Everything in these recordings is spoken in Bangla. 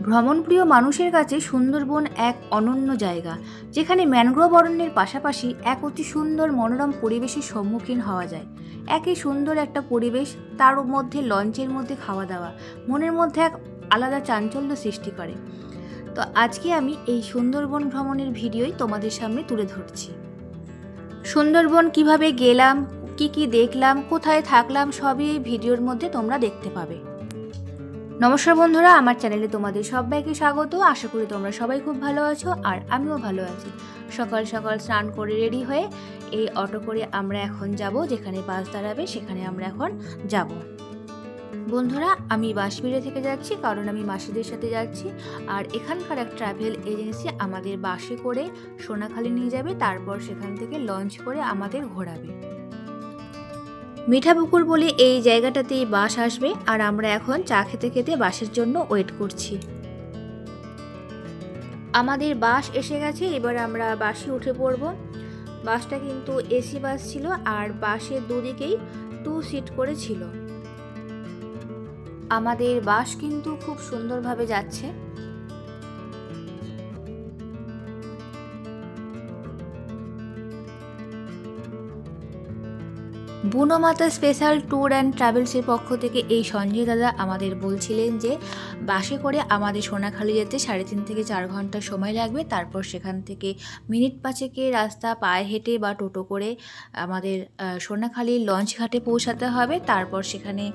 ভ্রমণপ্রিয় মানুষের কাছে সুন্দরবন এক অনন্য জায়গা, যেখানে ম্যানগ্রোভ অরণ্যের পাশাপাশি এক অতি সুন্দর মনোরম পরিবেশের সম্মুখীন হওয়া যায়। একই সুন্দর একটা পরিবেশ, তার মধ্যে লঞ্চের মধ্যে খাওয়া দাওয়া মনের মধ্যে এক আলাদা চাঞ্চল্য সৃষ্টি করে। তো আজকে আমি এই সুন্দরবন ভ্রমণের ভিডিওই তোমাদের সামনে তুলে ধরছি। সুন্দরবন কিভাবে গেলাম, কি দেখলাম, কোথায় থাকলাম, সবই এই ভিডিওর মধ্যে তোমরা দেখতে পাবে। নমস্কার বন্ধুরা, আমার চ্যানেলে তোমাদের সবাইকে স্বাগত। আশা করি তোমরা সবাই খুব ভালো আছো, আর আমিও ভালো আছি। সকাল সকাল স্নান করে রেডি হয়ে এই অটো করে আমরা এখন যাব, যেখানে বাস দাঁড়াবে সেখানে আমরা এখন যাব। বন্ধুরা, আমি বাঁশবিড়ে থেকে যাচ্ছি, কারণ আমি মাসিদের সাথে যাচ্ছি। আর এখানকার এক ট্রাভেল এজেন্সি আমাদের বাসে করে সোনাখালি নিয়ে যাবে, তারপর সেখান থেকে লঞ্চ করে আমাদের ঘোরাবে। মিঠাপুকুর বলে এই জায়গাটাতেই বাস আসবে, আর আমরা এখন চা খেতে খেতে বাসের জন্য ওয়েট করছি। আমাদের বাস এসে গেছে, এবার আমরা বাসে উঠে পড়ব। বাসটা কিন্তু এসি বাস ছিল, আর বাসের দুদিকেই 2 সিট করে ছিল। আমাদের বাস কিন্তু খুব সুন্দরভাবে যাচ্ছে। বুনোমাতা স্পেশাল ট্যুর অ্যান্ড ট্রাভেলসের পক্ষ থেকে এই সঞ্জয় দাদা আমাদের বলছিলেন যে বাসে করে আমাদের সোনাখালি যেতে 3.5 থেকে 4 ঘন্টা সময় লাগবে। তারপর সেখান থেকে মিনিট 5 রাস্তা পায়ে হেঁটে বা টোটো করে আমাদের সোনাখালি লঞ্চ ঘাটে পৌঁছাতে হবে। তারপর সেখানে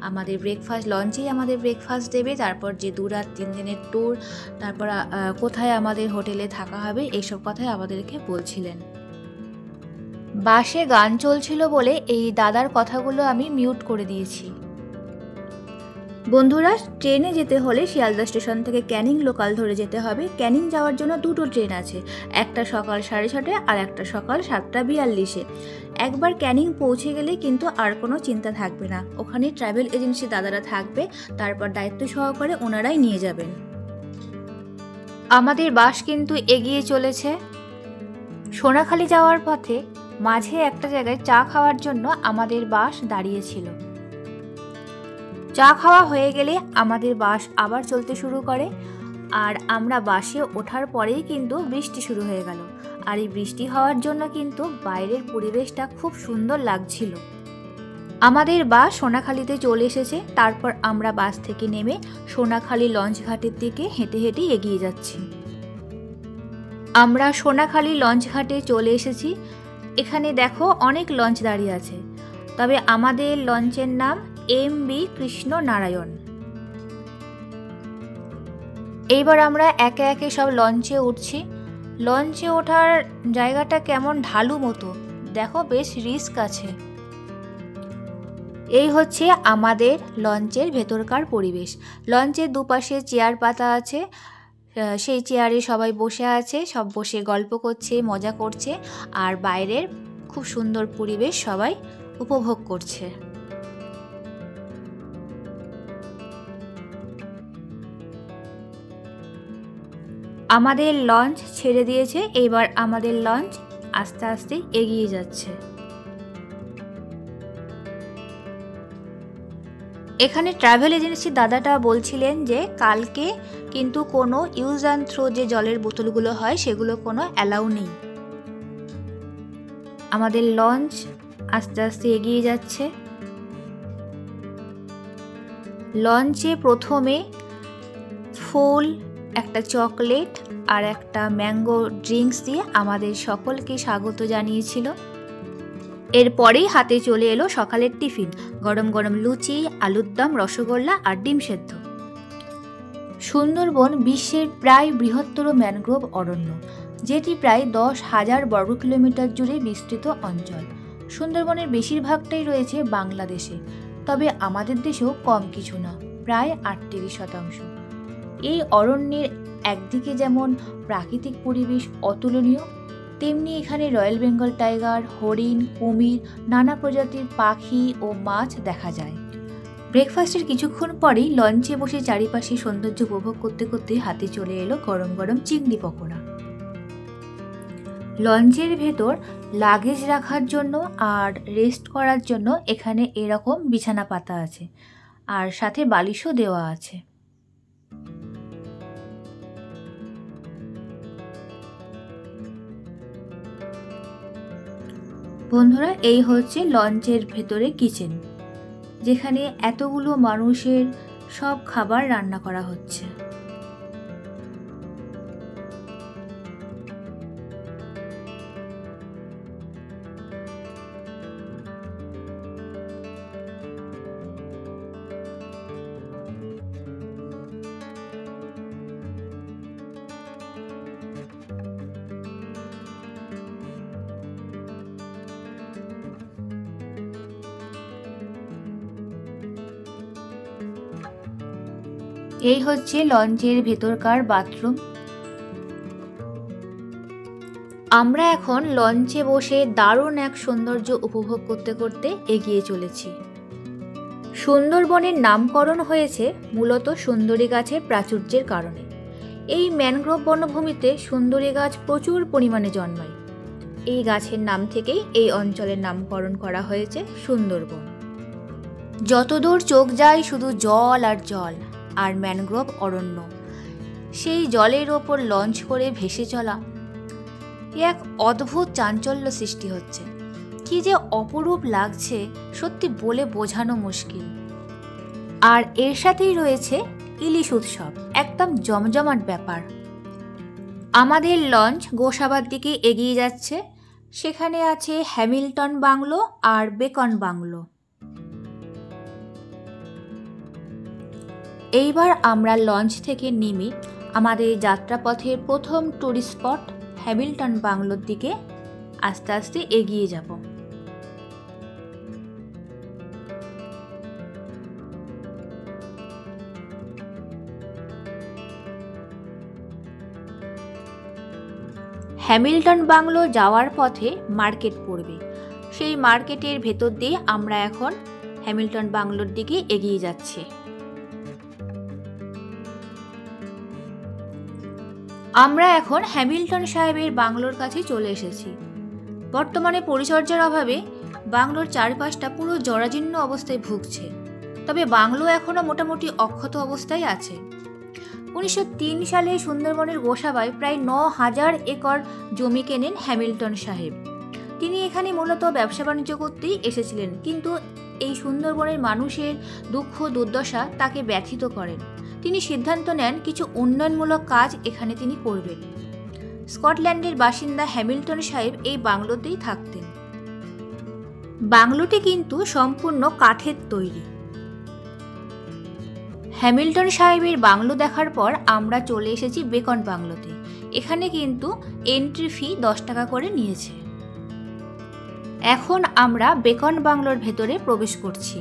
আমাদের ব্রেকফাস্ট, লঞ্চেই আমাদের ব্রেকফাস্ট দেবে। তারপর যে 2 রাত 3 দিনের ট্যুর, তারপর কোথায় আমাদের হোটেলে থাকা হবে, এইসব কথাই আমাদেরকে বলছিলেন। বাসে গান চলছিল বলে এই দাদার কথাগুলো আমি মিউট করে দিয়েছি। বন্ধুরা, ট্রেনে যেতে হলে শিয়ালদা স্টেশন থেকে ক্যানিং লোকাল ধরে যেতে হবে। ক্যানিং যাওয়ার জন্য 2টো ট্রেন আছে, একটা সকাল 6:30 আর একটা সকাল 7:42। একবার ক্যানিং পৌঁছে গেলে কিন্তু আর কোনো চিন্তা থাকবে না, ওখানে ট্রাভেল এজেন্সি দাদারা থাকবে, তারপর দায়িত্ব সহকারে ওনারাই নিয়ে যাবেন। আমাদের বাস কিন্তু এগিয়ে চলেছে। সোনাখালি যাওয়ার পথে মাঝে একটা জায়গায় চা খাওয়ার জন্য আমাদের বাস দাঁড়িয়েছিল। চা খাওয়া হয়ে গেলে আমাদের বাস আবার চলতে শুরু করে, আর আমরা বাসে ওঠার পরেই কিন্তু বৃষ্টি শুরু হয়ে গেল। আর এই বৃষ্টি হওয়ার জন্য কিন্তু বাইরের পরিবেশটা খুব সুন্দর লাগছিল। আমাদের বাস সোনাখালিতে চলে এসেছে। তারপর আমরা বাস থেকে নেমে সোনাখালি লঞ্চ ঘাটের দিকে হেঁটে হেঁটে এগিয়ে যাচ্ছি। আমরা সোনাখালি লঞ্চ ঘাটে চলে এসেছি। এখানে দেখো অনেক লঞ্চ দাঁড়িয়ে আছে, তবে আমাদের লঞ্চের নাম MV কৃষ্ণ নারায়ণ। এইবার আমরা একে একে সব লঞ্চে উঠছি। লঞ্চে ওঠার জায়গাটা কেমন ঢালু মতো, দেখো বেশ রিস্ক আছে। এই হচ্ছে আমাদের লঞ্চের ভেতরকার পরিবেশ। লঞ্চের দুপাশে চেয়ার পাতা আছে, সেই চেয়ারে সবাই বসে আছে, সব বসে গল্প করছে, মজা করছে, আর বাইরের খুব সুন্দর পরিবেশ সবাই উপভোগ করছে। আমাদের লঞ্চ ছেড়ে দিয়েছে, এবার আমাদের লঞ্চ আস্তে আস্তে এগিয়ে যাচ্ছে। এখানে ট্রাভেল এজেন্সি দাদাটা বলছিলেন যে কালকে কিন্তু কোনো ইউজ অ্যান্ড থ্রো যে জলের বোতলগুলো হয় সেগুলো কোনো অ্যালাউ নেই। আমাদের লঞ্চ আস্তে আস্তে এগিয়ে যাচ্ছে। লঞ্চে প্রথমে ফুল, একটা চকলেট আর একটা ম্যাঙ্গো ড্রিঙ্কস দিয়ে আমাদের সকলকে স্বাগত জানিয়েছিল। এরপরেই হাতে চলে এলো সকালের টিফিন, গরম গরম লুচি, আলুর দম, রসগোল্লা আর ডিম সেদ্ধ। সুন্দরবন বিশ্বের প্রায় বৃহত্তর ম্যানগ্রোভ অরণ্য, যেটি প্রায় 10,000 বর্গ কিলোমিটার জুড়ে বিস্তৃত অঞ্চল। সুন্দরবনের বেশিরভাগটাই রয়েছে বাংলাদেশে, তবে আমাদের দেশেও কম কিছু না, প্রায় 38%। এই অরণ্যের একদিকে যেমন প্রাকৃতিক পরিবেশ অতুলনীয়, তেমনি এখানে রয়্যাল বেঙ্গল টাইগার, হরিণ, কুমির, নানা প্রজাতির পাখি ও মাছ দেখা যায়। ব্রেকফাস্টের কিছুক্ষণ পরেই লঞ্চে বসে চারিপাশে সৌন্দর্য উপভোগ করতে করতে হাতে চলে এলো গরম গরম চিংড়ি পকোড়া। লঞ্চের ভেতর লাগেজ রাখার জন্য আর রেস্ট করার জন্য এখানে এরকম বিছানা পাতা আছে, আর সাথে বালিশও দেওয়া আছে। বন্ধুরা, এই হচ্ছে লঞ্চের ভেতরে কিচেন, যেখানে এতগুলো মানুষের সব খাবার রান্না করা হচ্ছে। এই হচ্ছে লঞ্চের ভেতরকার বাথরুম। আমরা এখন লঞ্চে বসে দারুণ এক সৌন্দর্য উপভোগ করতে করতে এগিয়ে চলেছি। সুন্দরবনের নামকরণ হয়েছে মূলত সুন্দরী গাছের প্রাচুর্যের কারণে। এই ম্যানগ্রোভ বনভূমিতে সুন্দরী গাছ প্রচুর পরিমাণে জন্মায়। এই গাছের নাম থেকেই এই অঞ্চলের নামকরণ করা হয়েছে সুন্দরবন। যতদূর চোখ যায় শুধু জল আর জল আর ম্যানগ্রোভ অরণ্য। সেই জলের ওপর লঞ্চ করে ভেসে চলা এক অদ্ভুত চাঞ্চল্য সৃষ্টি হচ্ছে। কি যে অপরূপ লাগছে সত্যি বলে বোঝানো মুশকিল। আর এর সাথেই রয়েছে ইলিশ উৎসব, একদম জমজমাট ব্যাপার। আমাদের লঞ্চ গোসাবার দিকে এগিয়ে যাচ্ছে। সেখানে আছে হ্যামিল্টন বাংলো আর বেকন বাংলো। এইবার আমরা লঞ্চ থেকে নেমে আমাদের যাত্রাপথের প্রথম টুরিস্ট স্পট হ্যামিল্টন বাংলোর দিকে আস্তে আস্তে এগিয়ে যাব। হ্যামিল্টন বাংলো যাওয়ার পথে মার্কেট পড়বে। সেই মার্কেটের ভেতর দিয়ে আমরা এখন হ্যামিল্টন বাংলোর দিকে এগিয়ে যাচ্ছি। আমরা এখন হ্যামিল্টন সাহেবের বাংলোর কাছে চলে এসেছি। বর্তমানে পরিচর্যার অভাবে বাংলোর চারপাশটা পুরো জরাজীর্ণ অবস্থায় ভুগছে, তবে বাংলো এখনও মোটামুটি অক্ষত অবস্থায় আছে। 1903 সালে সুন্দরবনের গোসাবায় প্রায় 9000 একর জমি কেনেন হ্যামিল্টন সাহেব। তিনি এখানে মূলত ব্যবসা বাণিজ্য করতেই এসেছিলেন, কিন্তু এই সুন্দরবনের মানুষের দুঃখ দুর্দশা তাকে ব্যথিত করেন। তিনি সিদ্ধান্ত নেন কিছু উন্নয়নমূলক কাজ এখানে তিনি করবেন। স্কটল্যান্ডের বাসিন্দা হ্যামিল্টন সাহেব এই বাংলোতেই থাকতেন। বাংলোটি কিন্তু সম্পূর্ণ কাঠের তৈরি। হ্যামিল্টন সাহেবের বাংলো দেখার পর আমরা চলে এসেছি বেকন বাংলোতে। এখানে কিন্তু এন্ট্রি ফি 10 টাকা করে নিয়েছে। এখন আমরা বেকন বাংলোর ভেতরে প্রবেশ করছি।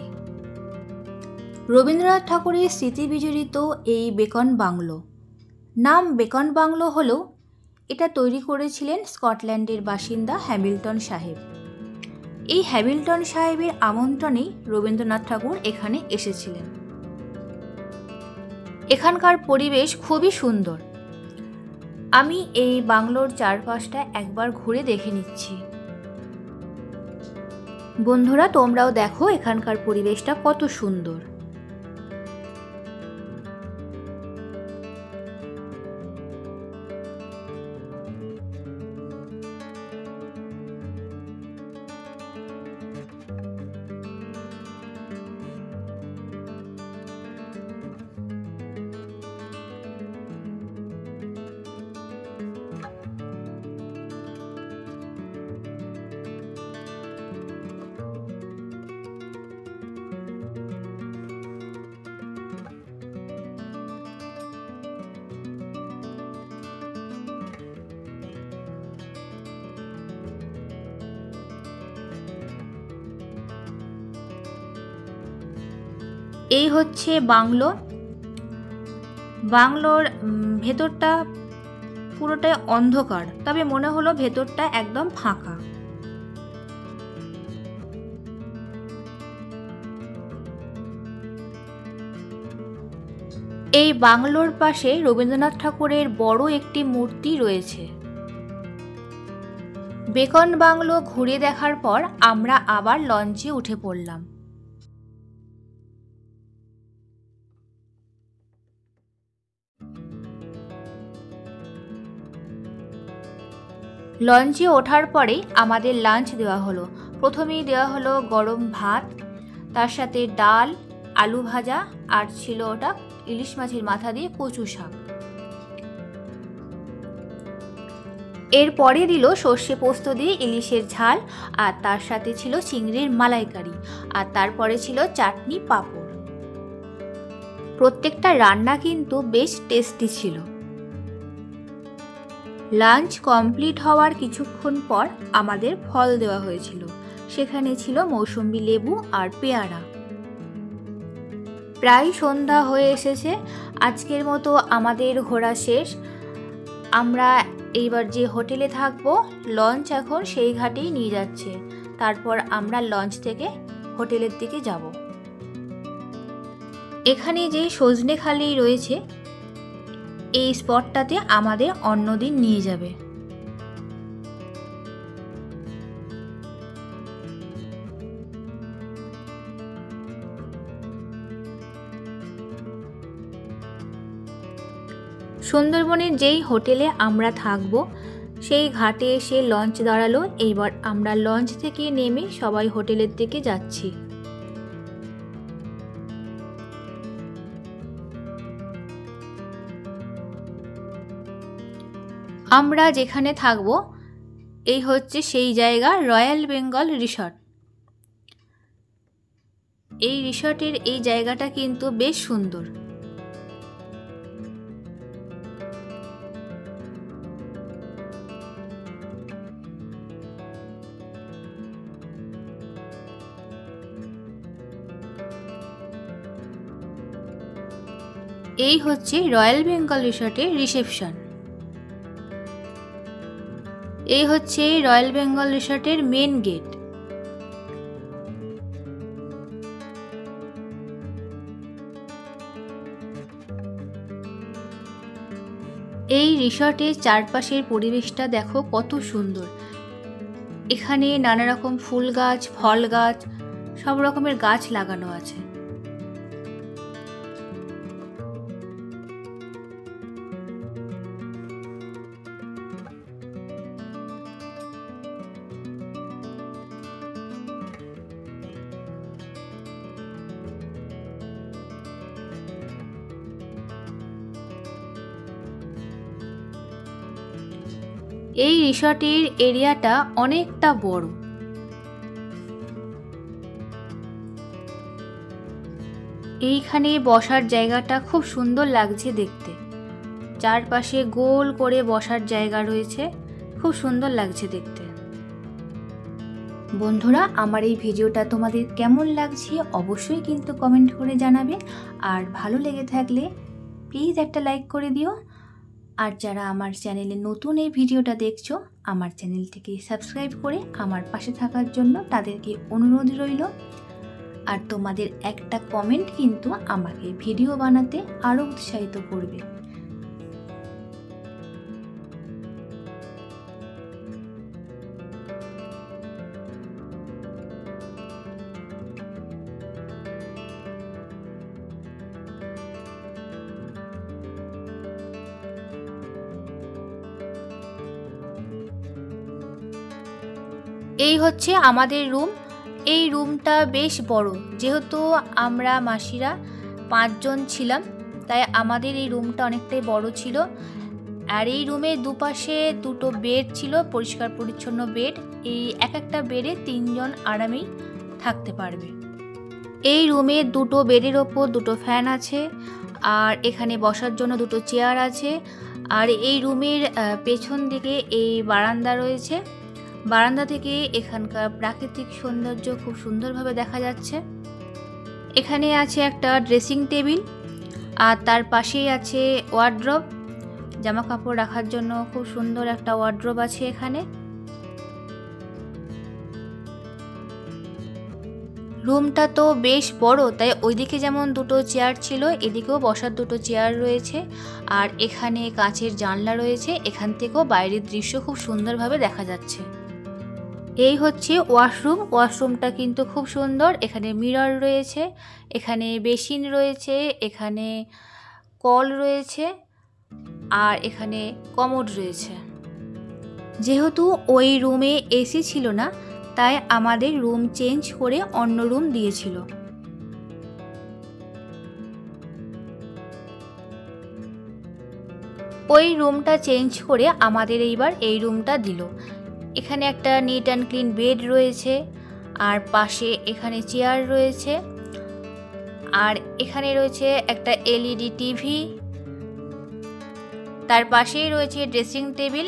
রবীন্দ্রনাথ ঠাকুরের স্মৃতি বিজড়িত এই বেকন বাংলো। নাম বেকন বাংলো হলেও এটা তৈরি করেছিলেন স্কটল্যান্ডের বাসিন্দা হ্যামিল্টন সাহেব। এই হ্যামিল্টন সাহেবের আমন্ত্রণেই রবীন্দ্রনাথ ঠাকুর এখানে এসেছিলেন। এখানকার পরিবেশ খুবই সুন্দর। আমি এই বাংলোর চারপাশটা একবার ঘুরে দেখে নিচ্ছি। বন্ধুরা, তোমরাও দেখো এখানকার পরিবেশটা কত সুন্দর। এই হচ্ছে বাংলো। বাংলোর ভেতরটা পুরোটাই অন্ধকার, তবে মনে হলো ভেতরটা একদম ফাঁকা। এই বাংলোর পাশে রবীন্দ্রনাথ ঠাকুরের বড় একটি মূর্তি রয়েছে। বেকন বাংলো ঘুরে দেখার পর আমরা আবার লঞ্চে উঠে পড়লাম। লঞ্চে ওঠার পরেই আমাদের লাঞ্চ দেওয়া হলো। প্রথমেই দেওয়া হলো গরম ভাত, তার সাথে ডাল, আলু ভাজা, আর ছিল ওটা ইলিশ মাছের মাথা দিয়ে কচু শাক। এরপরে দিল সর্ষে পোস্ত দিয়ে ইলিশের ঝাল, আর তার সাথে ছিল চিংড়ির মালাইকারি, আর তারপরে ছিল চাটনি, পাঁপড়। প্রত্যেকটা রান্না কিন্তু বেশ টেস্টি ছিল। লাঞ্চ কমপ্লিট হওয়ার কিছুক্ষণ পর আমাদের ফল দেওয়া হয়েছিল। সেখানে ছিল মৌসুম্বি লেবু আর পেয়ারা। প্রায় সন্ধ্যা হয়ে এসেছে। আজকের মতো আমাদের ঘোরা শেষ। আমরা এইবার যে হোটেলে থাকবো, লঞ্চ এখন সেই ঘাটেই নিয়ে যাচ্ছে। তারপর আমরা লঞ্চ থেকে হোটেলের দিকে যাব। এখানে যে সজনেখালি রয়েছে, এই স্পটটাতে আমাদের অন্যদিন নিয়ে যাবে। সুন্দরবনের যেই হোটেলে আমরা থাকব, সেই ঘাটে এসে লঞ্চ দাঁড়ালো। এইবার আমরা লঞ্চ থেকে নেমে সবাই হোটেলের দিকে যাচ্ছি। আমরা যেখানে থাকব এই হচ্ছে সেই জায়গা, রয়্যাল বেঙ্গল রিসর্ট। এই রিসর্টের এই জায়গাটা কিন্তু বেশ সুন্দর। এই হচ্ছে রয়্যাল বেঙ্গল রিসর্টের রিসেপশন। এই হচ্ছে রয়্যাল বেঙ্গল রিসর্টের মেন গেট। এই রিসর্টের চারপাশের পরিবেশটা দেখো কত সুন্দর। এখানে নানা রকম ফুল গাছ, ফল গাছ, সব রকমের গাছ লাগানো আছে। এই রিসর্টের এরিয়াটা অনেকটা বড়। এইখানে বসার জায়গাটা খুব সুন্দর লাগছে দেখতে। চারপাশে গোল করে বসার জায়গা রয়েছে, খুব সুন্দর লাগছে দেখতে। বন্ধুরা, আমার এই ভিডিওটা তোমাদের কেমন লাগছে অবশ্যই কিন্তু কমেন্ট করে জানাবে। আর ভালো লেগে থাকলে প্লিজ একটা লাইক করে দিও। আর যারা আমার চ্যানেলে নতুন এই ভিডিওটা দেখছো, আমার চ্যানেলটিকে সাবস্ক্রাইব করে আমার পাশে থাকার জন্য তাদেরকে অনুরোধ রইল। আর তোমাদের একটা কমেন্ট কিন্তু আমাকে ভিডিও বানাতে আরও উৎসাহিত করবে। এই হচ্ছে আমাদের রুম। এই রুমটা বেশ বড়। যেহেতু আমরা মাসিরা 5 জন ছিলাম, তাই আমাদের এই রুমটা অনেকটাই বড় ছিল। আর এই রুমের দুপাশে দুটো বেড ছিল, পরিষ্কার পরিচ্ছন্ন বেড। এই একটা বেডে 3 জন আরামেই থাকতে পারবে। এই রুমে দুটো বেডের ওপর দুটো ফ্যান আছে, আর এখানে বসার জন্য দুটো চেয়ার আছে। আর এই রুমের পেছন দিকে এই বারান্দা রয়েছে। বারান্দা থেকে এখানকার প্রাকৃতিক সৌন্দর্য খুব সুন্দরভাবে দেখা যাচ্ছে। এখানে আছে একটা ড্রেসিং টেবিল, আর তার পাশেই আছে ওয়ার্ড্রব, জামা কাপড় রাখার জন্য খুব সুন্দর একটা ওয়ার্ড্রব আছে এখানে। রুমটা তো বেশ বড়, তাই ওইদিকে যেমন দুটো চেয়ার ছিল, এদিকেও বসার দুটো চেয়ার রয়েছে। আর এখানে কাঁচের জানলা রয়েছে, এখান থেকেও বাইরের দৃশ্য খুব সুন্দরভাবে দেখা যাচ্ছে। এই হচ্ছে ওয়াশরুম। ওয়াশরুমটা কিন্তু খুব সুন্দর। এখানে মিরর রয়েছে, এখানে বেসিন রয়েছে, এখানে কল রয়েছে, আর এখানে কমোড রয়েছে। যেহেতু ওই রুমে এসি ছিল না, তাই আমাদের রুম চেঞ্জ করে অন্য রুম দিয়েছিল। ওই রুমটা চেঞ্জ করে আমাদের এইবার এই রুমটা দিল। এখানে একটা নিট অ্যান্ড ক্লিন বেড রয়েছে, আর পাশে এখানে চেয়ার রয়েছে, আর এখানে রয়েছে একটা এলইডি টিভি, তার পাশেই রয়েছে ড্রেসিং টেবিল,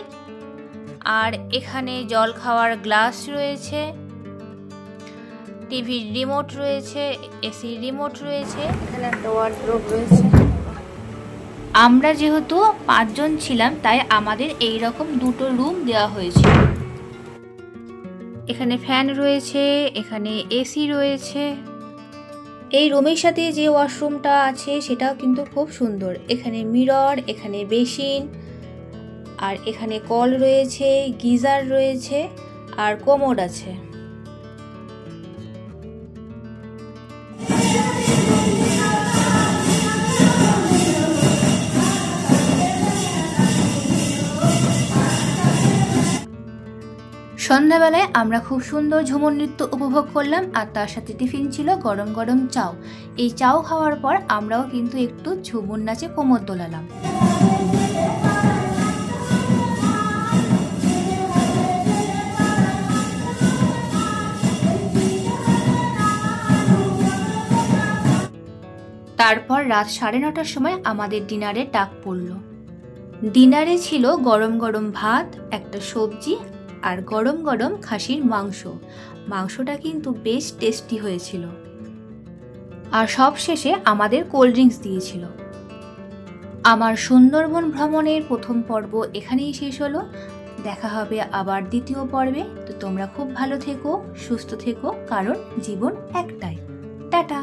আর এখানে জল খাওয়ার গ্লাস রয়েছে, টিভির রিমোট রয়েছে, এসির রিমোট রয়েছে, এখানে একটা ওয়ার্ডরোব রয়েছে। আমরা যেহেতু 5 জন ছিলাম, তাই আমাদের এই রকম দুটো রুম দেওয়া হয়েছিল। এখানে ফ্যান রয়েছে, এখানে এসি রয়েছে। এই রুমের সাথে যে ওয়াশরুমটা আছে সেটাও কিন্তু খুব সুন্দর। এখানে মিরর, এখানে বেসিন, আর এখানে কল রয়েছে, গিজার রয়েছে, আর কোমোড আছে। সন্ধ্যাবেলায় আমরা খুব সুন্দর ঝুমুর নৃত্য উপভোগ করলাম, আর তার সাথে টিফিন ছিল গরম গরম চাও। এই চাও খাওয়ার পর আমরাও কিন্তু একটু ঝুমুর নাচে কোমর দোলালাম। তারপর রাত 9:30টার সময় আমাদের ডিনারের ডাক পড়ল। ডিনারে ছিল গরম গরম ভাত, একটা সবজি, আর গরম গরম খাসির মাংস। মাংসটা কিন্তু বেশ টেস্টি হয়েছিল। আর সব শেষে আমাদের কোল্ড ড্রিঙ্কস দিয়েছিল। আমার সুন্দরবন ভ্রমণের প্রথম পর্ব এখানেই শেষ হলো। দেখা হবে আবার দ্বিতীয় পর্বে। তো তোমরা খুব ভালো থেকো, সুস্থ থেকো, কারণ জীবন একটাই। টাটা।